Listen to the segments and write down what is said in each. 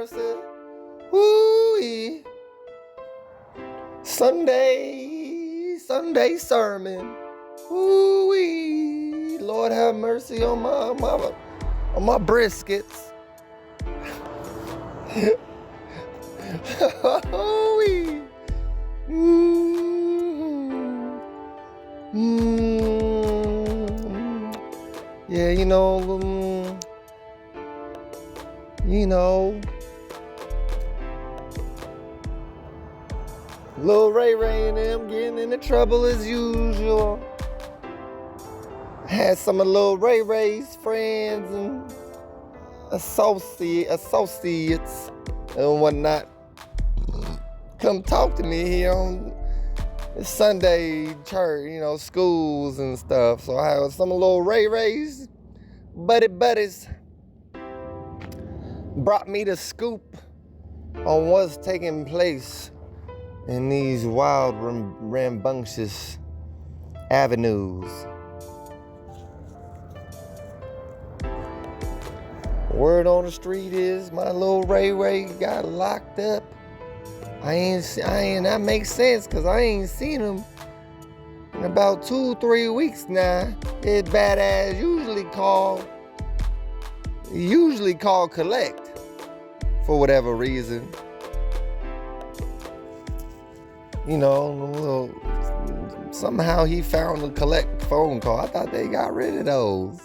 mercy. Woo-wee. Sunday sermon. Woo-wee. Lord have mercy on my briskets. Woo-wee. Yeah, you know, Lil Ray and them getting into trouble as usual. Had some of Lil Ray's friends and associates and whatnot come talk to me here on Sunday church, schools and stuff. So I have some of Lil Ray's buddies brought me the scoop on what's taking place in these wild, rambunctious avenues. Word on the street is my little Ray got locked up. That makes sense because I ain't seen him in about 2-3 weeks now. His badass usually call collect for whatever reason. Somehow he found the collect phone call. I thought they got rid of those.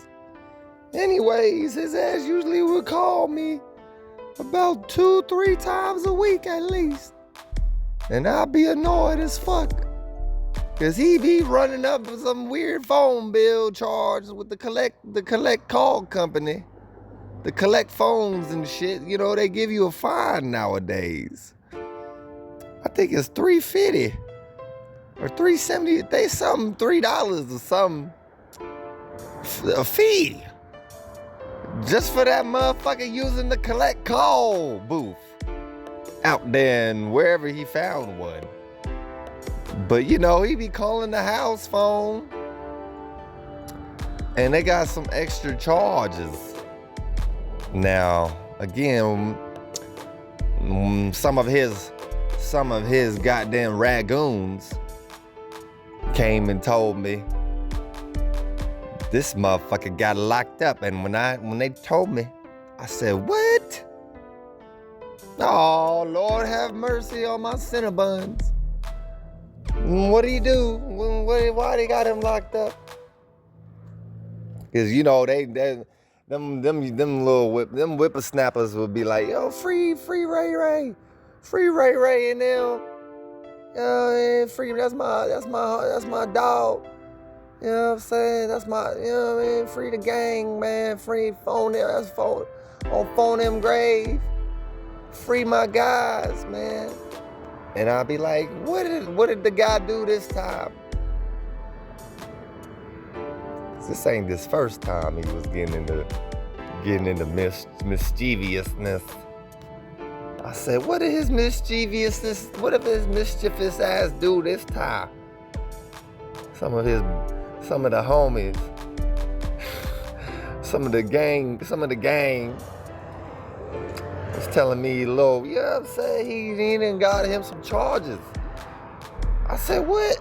Anyways, his ass usually would call me about 2-3 times a week at least. And I'd be annoyed as fuck. Cause he be running up for some weird phone bill charge with the collect call company. The collect phones and shit. They give you a fine nowadays. I think it's $3.50 or $3.70. They something $3 or something. A fee. Just for that motherfucker using the collect call booth out there and wherever he found one. But he be calling the house phone and they got some extra charges. Now, again, some of his goddamn ragoons came and told me this motherfucker got locked up. And when they told me, I said, what? Oh, Lord have mercy on my Cinnabons. What did he do? Why they got him locked up? Cause them whippersnappers would be like, yo, free Ray, free Ray and them. Free. That's my dog. You know what I'm saying? That's my, free the gang, man. Free phone them. That's phone them grave. Free my guys, man. And I'll be like, what did the guy do this time? This ain't this first time he was getting into mischievousness. I said, what did his mischievousness, what did his mischievous ass do this time? Some of the homies, some of the gang was telling me, Lo, you know what I'm saying? He done got him some charges. I said, what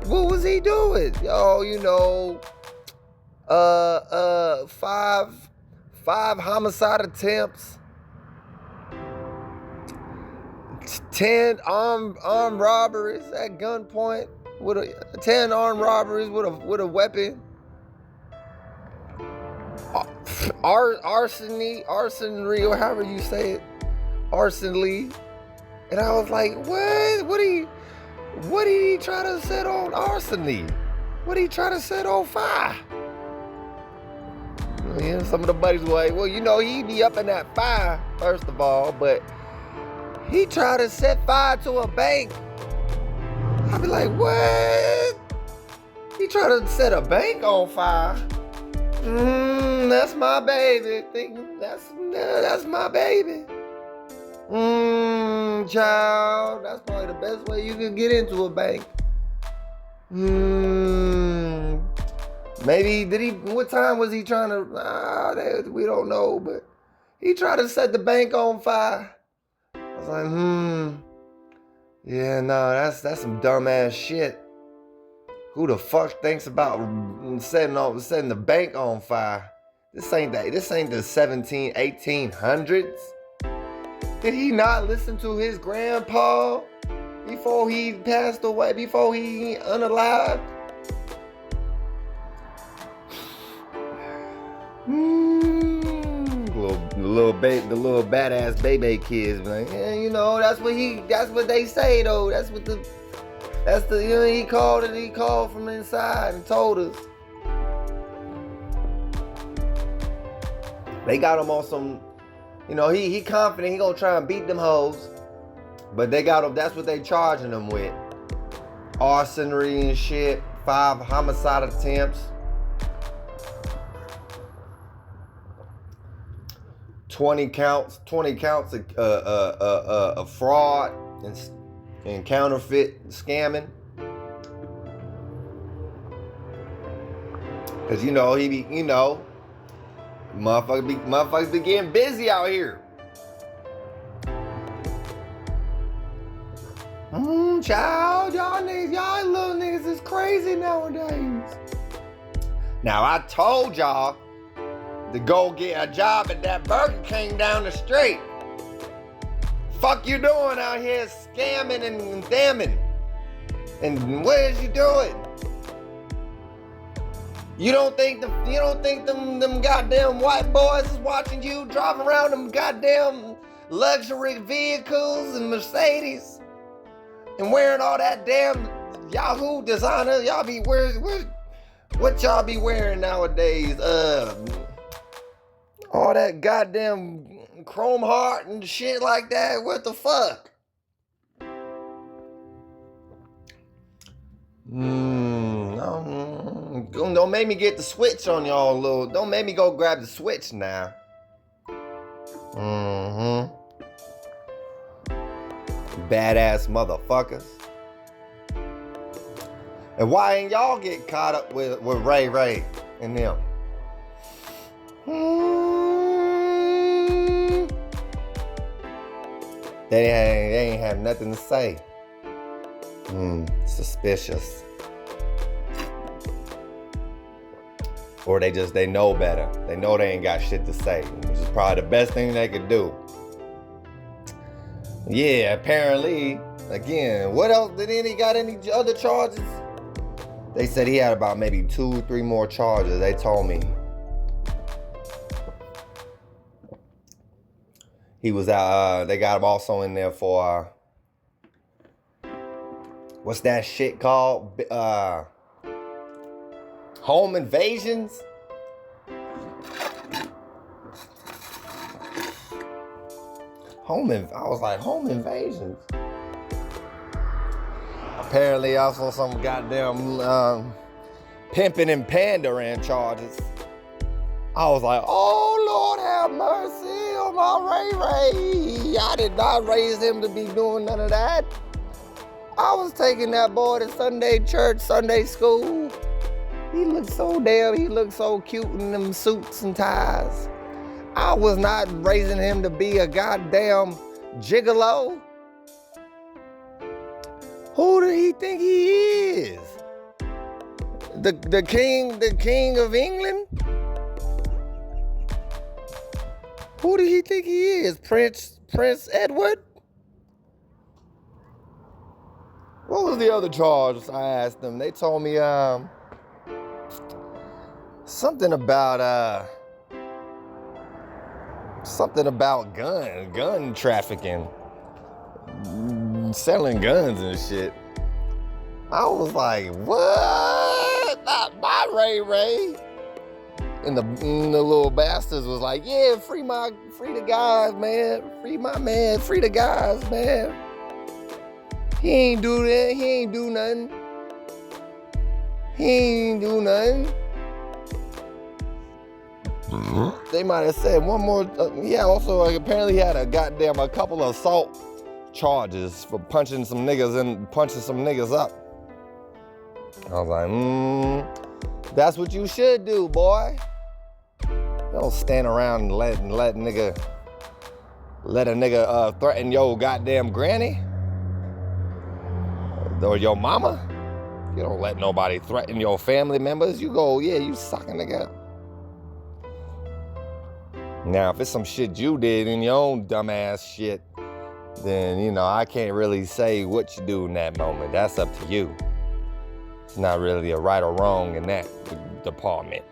was he doing? Yo, five homicide attempts, 10 armed robberies at gunpoint, 10 armed robberies with a weapon, arsonery, or however you say it, arsonly. And I was like, what did he try to set on arsony? What did he try to set on fire? Some of the buddies were like, well, he be up in that fire, first of all, but he tried to set fire to a bank. I'd be like, what? He tried to set a bank on fire? That's my baby. That's my baby. Child, that's probably the best way you can get into a bank. Maybe, what time was he trying to, we don't know, but He tried to set the bank on fire. I was like, yeah, no, that's some dumbass shit. Who the fuck thinks about setting the bank on fire? This ain't the 1800s. Did he not listen to his grandpa before he passed away, before he unalived? The little badass baby kids, like, yeah, you know, that's what they say though. He called from inside and told us. They got him on some, you know, he confident he gonna try and beat them hoes. But they got him, that's what they charging him with. Arsonery and shit, 5 homicide attempts. 20 counts of fraud and counterfeit scamming. Cause you know motherfuckers be getting busy out here. Child, y'all little niggas is crazy nowadays. Now I told y'all to go get a job at that Burger King down the street. Fuck you doing out here scamming and damning? And what is you doing? You don't think them goddamn white boys is watching you driving around them goddamn luxury vehicles and Mercedes and wearing all that damn Yahoo designer? Y'all be wearing what y'all be wearing nowadays? All that goddamn chrome heart and shit like that. What the fuck? Don't make me get the switch on y'all, little. Don't make me go grab the switch now. Badass motherfuckers. And why ain't y'all get caught up with Ray and them? They ain't have nothing to say. Suspicious. Or they know better. They know they ain't got shit to say, which is probably the best thing they could do. Yeah, apparently, again, what else? Did he got any other charges? They said he had about maybe 2-3 more charges. They told me. He was they got him also in there for, what's that shit called? Home invasions? I was like, home invasions? Apparently also some goddamn pimping and pandering charges. I was like, oh Lord have mercy on my Ray. I did not raise him to be doing none of that. I was taking that boy to Sunday church, Sunday school. He looked so cute in them suits and ties. I was not raising him to be a goddamn gigolo. Who did he think he is? The king of England? Who did he think he is? Prince Edward? What was the other charge? I asked them. They told me something about gun trafficking, selling guns and shit. I was like, what? Not my Ray. And the little bastards was like, yeah, free the guys, man. Free my man, free the guys, man. He ain't do that. He ain't do nothing. They might have said one more. Also, apparently he had a couple of assault charges for punching some niggas up. I was like, that's what you should do, boy. You don't stand around and let a nigga threaten your goddamn granny or your mama. You don't let nobody threaten your family members. You go, yeah, you suck a nigga up. Now, if it's some shit you did in your own dumbass shit, then, you know, I can't really say what you do in that moment. That's up to you. It's not really a right or wrong in that department.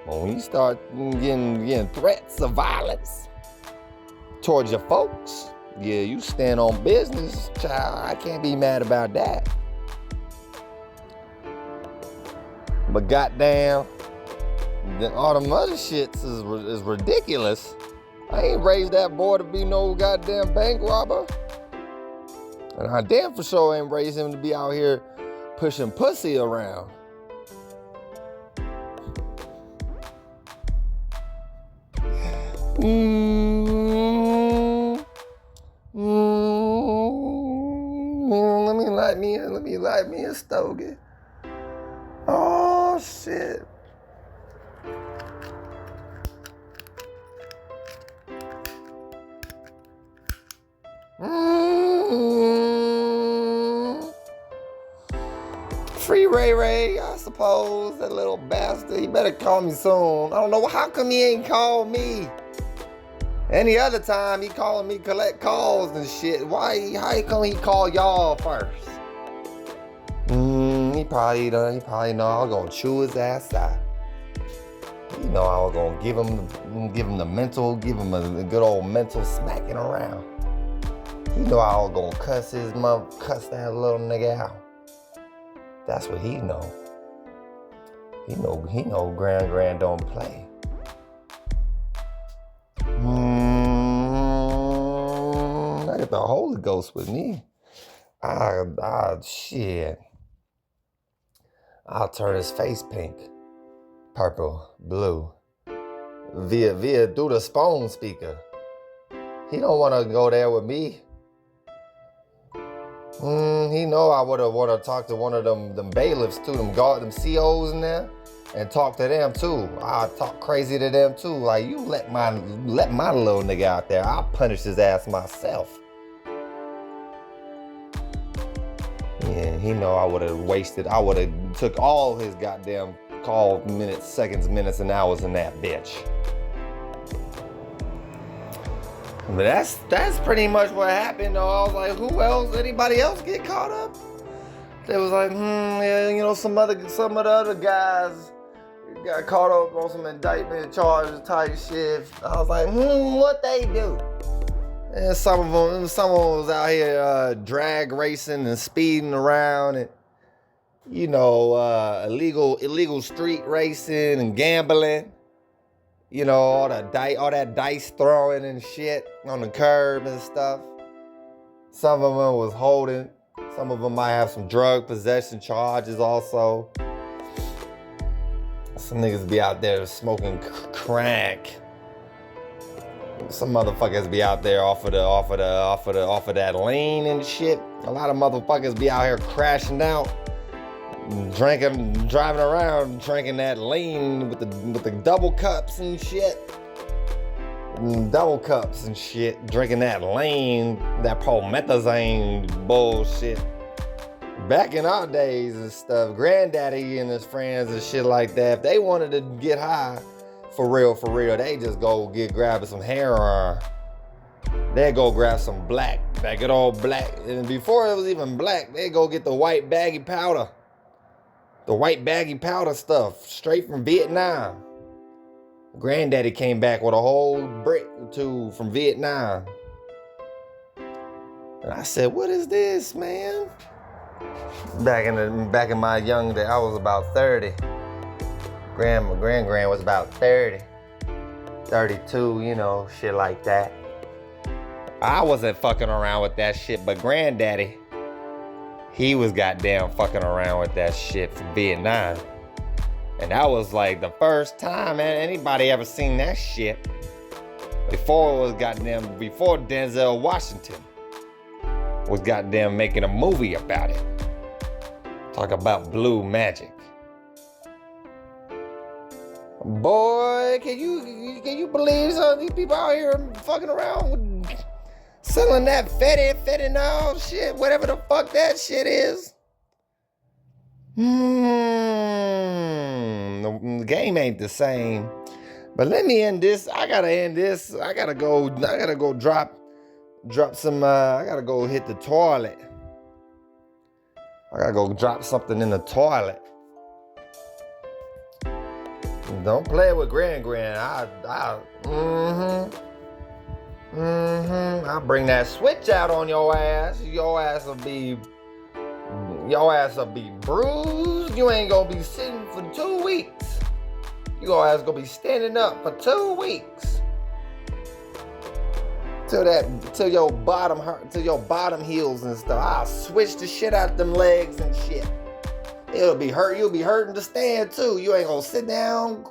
But when you start getting threats of violence towards your folks, yeah, you stand on business, child. I can't be mad about that. But goddamn, all them other shits is ridiculous. I ain't raised that boy to be no goddamn bank robber. And I damn for sure ain't raised him to be out here pushing pussy around. Let me light me a stogie. Oh shit. Free Ray Ray, I suppose, that little bastard. He better call me soon. I don't know, how come he ain't called me? Any other time he calling me collect calls and shit. How come he call y'all first? He probably know I was gonna chew his ass out. You know I was gonna give him a good old mental smacking around. You know I was gonna cuss that little nigga out. That's what he know. He know Grand don't play. I got the Holy Ghost with me. Shit. I'll turn his face pink, purple, blue, via through the phone speaker. He don't want to go there with me. He know I would have want to talk to one of them bailiffs too, them COs in there, and talk to them too. I'll talk crazy to them too. Like, you let my little nigga out there, I'll punish his ass myself. Yeah, he know I would have took all his goddamn call minutes, seconds, minutes, and hours in that bitch. But that's pretty much what happened though. I was like, who else? Anybody else get caught up? They was like, yeah, you know, some of the other guys got caught up on some indictment charges type shit. I was like, what they do? And some of them was out here drag racing and speeding around, and you know, illegal street racing and gambling. You know, all that dice throwing and shit on the curb and stuff. Some of them was holding. Some of them might have some drug possession charges also. Some niggas be out there smoking crack. Some motherfuckers be out there off of that lane and shit. A lot of motherfuckers be out here crashing out, driving around, drinking that lean with the double cups and shit. Drinking that lean, that promethazine bullshit. Back in our days and stuff, Granddaddy and his friends and shit like that, if they wanted to get high, for real, they just go grab some heroin. They go grab some black, that good old black. And before it was even black, they go get the white baggy powder. The white baggy powder stuff, straight from Vietnam. Granddaddy came back with a whole brick or two from Vietnam. And I said, what is this, man? Back in my young day, I was about 30. Grand was about 30, 32, you know, shit like that. I wasn't fucking around with that shit, but Granddaddy, he was goddamn fucking around with that shit from Vietnam. And that was like the first time, man, anybody ever seen that shit. Before Denzel Washington was goddamn making a movie about it. Talk about blue magic. Boy, can you believe some of these people out here fucking around with selling that fentanyl shit, whatever the fuck that shit is? The game ain't the same. But let me end this. I gotta end this. I gotta go drop some. I gotta go hit the toilet. I gotta go drop something in the toilet. Don't play with Gran. I'll bring that switch out on your ass. Your ass will be bruised. You ain't gonna be sitting for 2 weeks. Your ass gonna be standing up for 2 weeks. Till your bottom hurt, till your bottom heals and stuff. I'll switch the shit out them legs and shit. It'll be hurt. You'll be hurting to stand too. You ain't gonna sit down,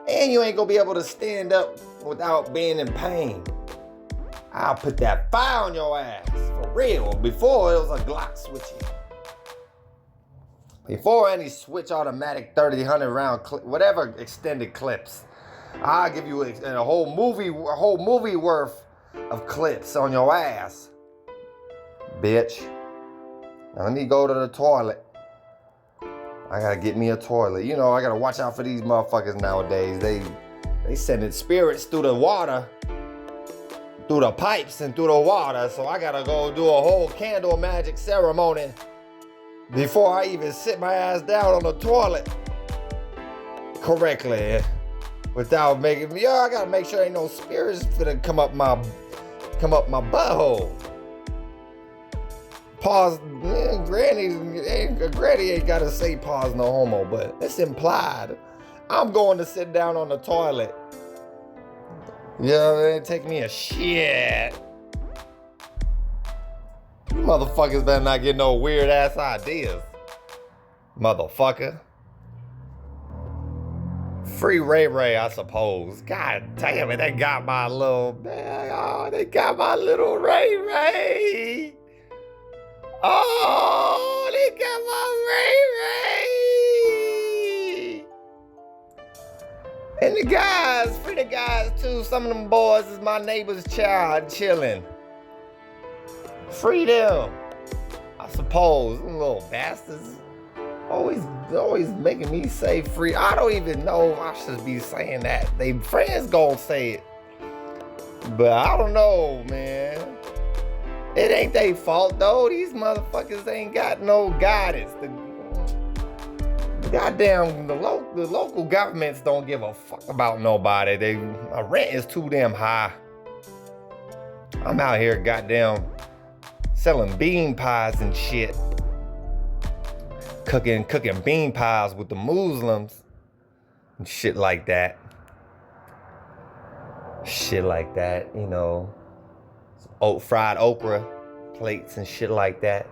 and you ain't gonna be able to stand up without being in pain. I'll put that fire on your ass for real. Before it was a Glock switching. Before any switch automatic 30-100 round clip, whatever extended clips, I'll give you a whole movie worth of clips on your ass, bitch. Now let me go to the toilet. I gotta get me a toilet. You know, I gotta watch out for these motherfuckers nowadays. They sending spirits through the water, through the pipes and through the water. So I gotta go do a whole candle magic ceremony before I even sit my ass down on the toilet correctly. Without making me, I gotta make sure ain't no spirits finna come up my butthole. Pause. Granny ain't gotta say pause no homo, but it's implied. I'm going to sit down on the toilet. You know, it take me a shit. You motherfuckers better not get no weird ass ideas, motherfucker. Free Ray, I suppose. God damn it, they got my little man. Oh, they got my little Ray. Oh, they got my Ray. And the guys, free the guys too. Some of them boys is my neighbor's child chilling. Free them, I suppose. Them little bastards. Always making me say free. I don't even know if I should be saying that. They friends gonna say it. But I don't know, man. It ain't their fault though. These motherfuckers ain't got no guidance. The local governments don't give a fuck about nobody. My rent is too damn high. I'm out here goddamn selling bean pies and shit. Cooking bean pies with the Muslims and shit like that. You know. Fried okra plates and shit like that.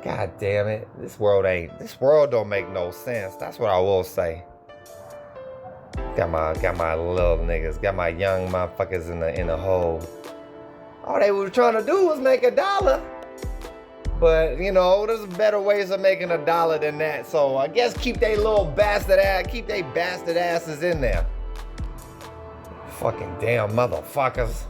God damn it. This world don't make no sense. That's what I will say. Got my little niggas, got my young motherfuckers in the hole. All they were trying to do was make $1. But, you know, there's better ways of making $1 than that. So I guess keep they bastard asses in there. Fucking damn motherfuckers.